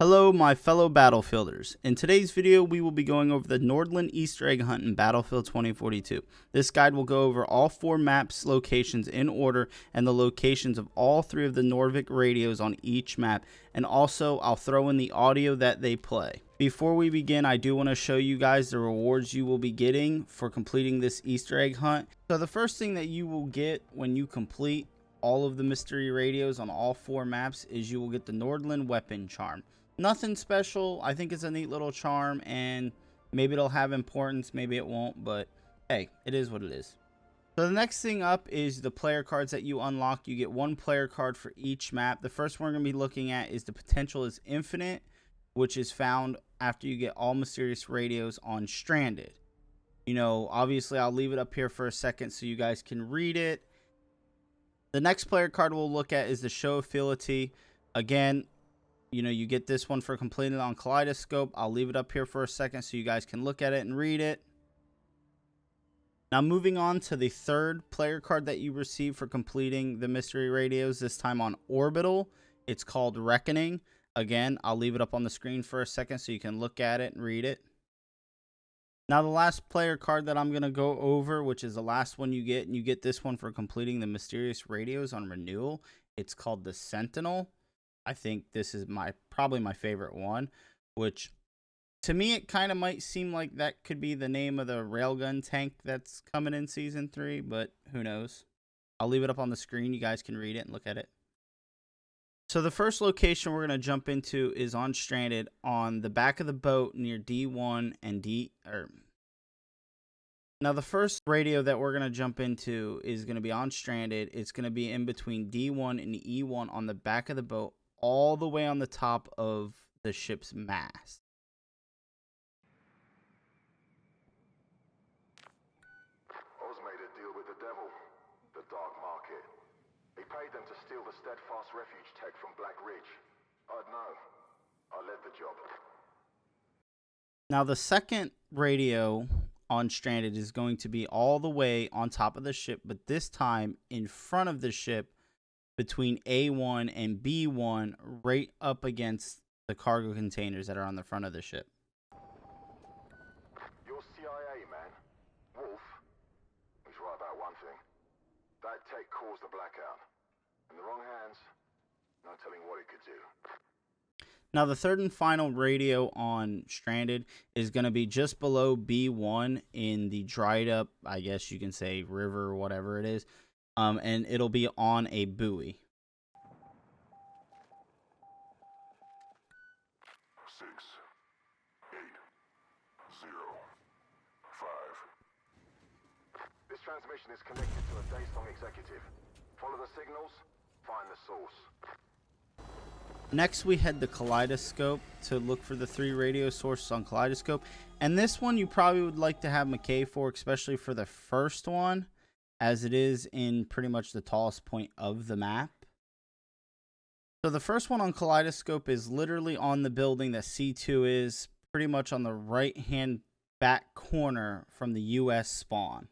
Hello my fellow Battlefielders. In today's video we will be going over the Norrland Easter Egg hunt in Battlefield 2042. This guide will go over all 4 maps locations in order and the locations of all 3 of the Nordvik radios on each map, and also I'll throw in the audio that they play. Before we begin, I do want to show you guys the rewards you will be getting for completing this Easter egg hunt. So the first thing that you will get when you complete all of the mystery radios on all 4 maps is you will get the Norrland weapon charm. Nothing special. I think it's a neat little charm, and maybe it'll have importance, maybe it won't, but hey, it is what it is. So the next thing up is the player cards that you unlock. You get 1 player card for each map. The first one we're going to be looking at is the potential is infinite, which is found after you get all mysterious radios on Stranded. You know, obviously I'll leave it up here for a second so you guys can read it. The next player card we'll look at is the show ability. Again, you know, you get this one for completing it on Kaleidoscope. I'll leave it up here for a second so you guys can look at it and read it. Now moving on to the third player card that you receive for completing the mystery radios, this time on Orbital. It's called Reckoning. Again, I'll leave it up on the screen for a second so you can look at it and read it. Now the last player card that I'm going to go over, which is the last one you get, and you get this one for completing the mysterious radios on Renewal. It's called the Sentinel. I think this is probably my favorite one, which to me it kind of might seem like that could be the name of the railgun tank that's coming in season 3, but who knows. I'll leave it up on the screen. You guys can read it and look at it. So the first location we're going to jump into is on Stranded, on the back of the boat near D1 and Now the first radio that we're going to jump into is going to be on Stranded. It's going to be in between D1 and E1 on the back of the boat, all the way on the top of the ship's mast. Oz made a deal with the devil, the dark market. He paid them to steal the steadfast refuge tech from Black Ridge. I'd know. I led the job. Now the second radio on Stranded is going to be all the way on top of the ship, but this time in front of the ship, between A1 and B1, right up against the cargo containers that are on the front of the ship. Your CIA man, Wolf, he's right about one thing. That tech caused the blackout. In the wrong hands, no telling what it could do. Now the third and final radio on Stranded is going to be just below B1 in the dried up, I guess you can say, river or whatever it is. And it'll be on a buoy. 6, 8, 0, 5. This transmission is connected to a Daysong executive. Follow the signals, find the source. Next we head to Kaleidoscope to look for the 3 radio sources on Kaleidoscope. And this one you probably would like to have McKay for, especially for the first one, as it is in pretty much the tallest point of the map. So the first one on Kaleidoscope is literally on the building that C2 is, pretty much on the right hand back corner from the US spawn.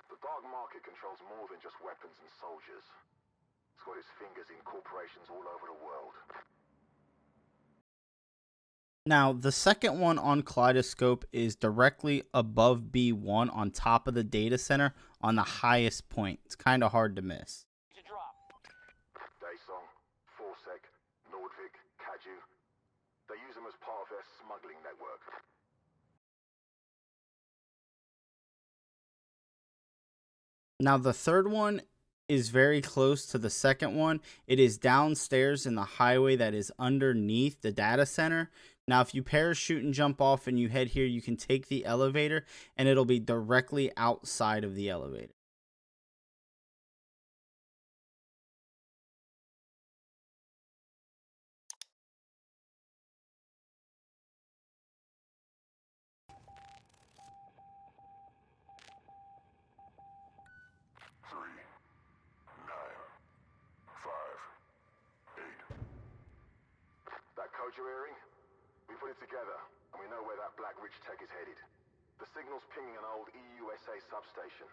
The dark market controls more than just weapons and soldiers. It's got its fingers in corporations all over the world. Now, the second one on Kaleidoscope is directly above B1 on top of the data center on the highest point. It's kind of hard to miss. Daysong, Forsec, Nordvik, Kaju. They use them as part of their smuggling network. Now, the third one is very close to the second one. It is downstairs in the highway that is underneath the data center. Now, if you parachute and jump off and you head here, you can take the elevator and it'll be directly outside of the elevator. That code you're hearing? We put it together, and we know where that Black Ridge tech is headed. The signal's pinging an old EUSA substation.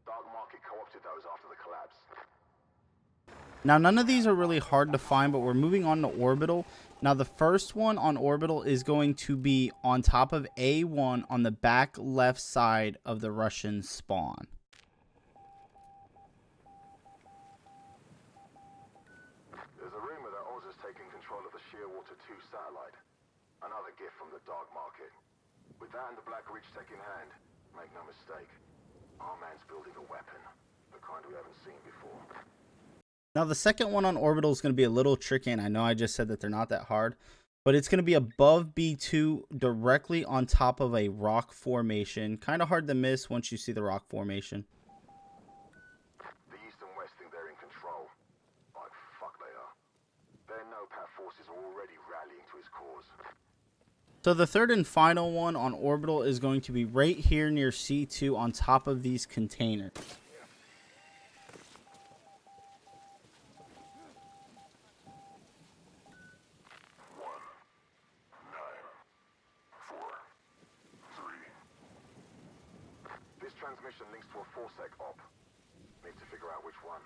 Dark Market co-opted those after the collapse. Now, none of these are really hard to find, but we're moving on to Orbital. Now, the first one on Orbital is going to be on top of A1 on the back left side of the Russian spawn. There's a rumor that Oz has taken control of the Shearwater 2 satellite. Another gift from the dark market. With that and the Black Ridge Tech in hand, make no mistake, our man's building a weapon. The kind we haven't seen before. Now, the second one on Orbital is going to be a little tricky, and I know I just said that they're not that hard, but it's going to be above B2 directly on top of a rock formation. Kind of hard to miss once you see the rock formation. The East and West think they're in control. Like, fuck they are. Their no-pat forces are already rallying to his cause. So the third and final one on Orbital is going to be right here near C2 on top of these containers. Transmission links to a 4-sec op. Need to figure out which one.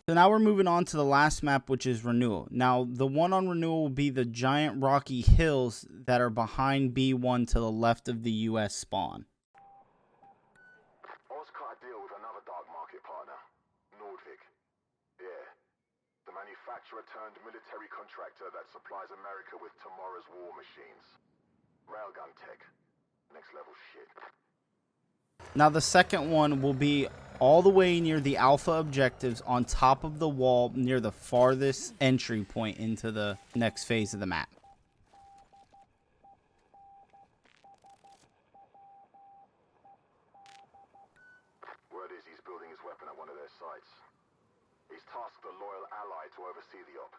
So now we're moving on to the last map, which is Renewal. Now, the one on Renewal will be the giant rocky hills that are behind B1 to the left of the US spawn. Oz cut a deal with another dark market partner, Nordvik. Yeah, the manufacturer turned military contractor that supplies America with tomorrow's war machines. Railgun tech. Next level shit. Now, the second one will be all the way near the Alpha objectives on top of the wall near the farthest entry point into the next phase of the map. Word is he's building his weapon at one of their sites. He's tasked a loyal ally to oversee the op.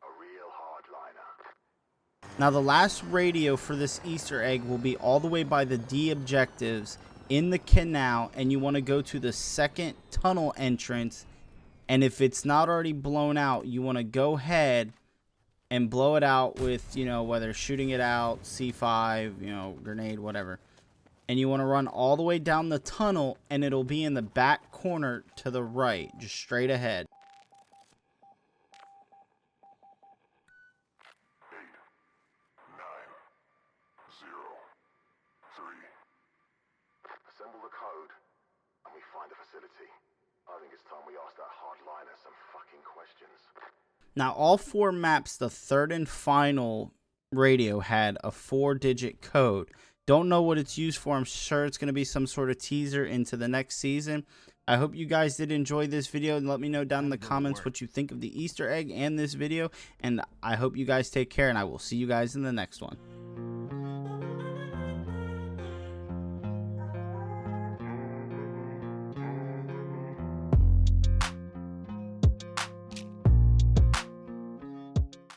A real hardliner. Now, the last radio for this Easter egg will be all the way by the D objectives in the canal, and you want to go to the second tunnel entrance, and if it's not already blown out, you want to go ahead and blow it out with, you know, whether shooting it out, C5, you know, grenade, whatever. And you want to run all the way down the tunnel, and it'll be in the back corner to the right, just straight ahead. 8, 9, 0, 3. Assemble the code, and we find the facility. I think it's time we ask that hardliner some fucking questions. Now, all four maps, the third and final radio had a 4-digit code. Don't know what it's used for. I'm sure it's going to be some sort of teaser into the next season. I hope you guys did enjoy this video, and let me know down in the comments what you think of the Easter egg and this video. And I hope you guys take care, and I will see you guys in the next one.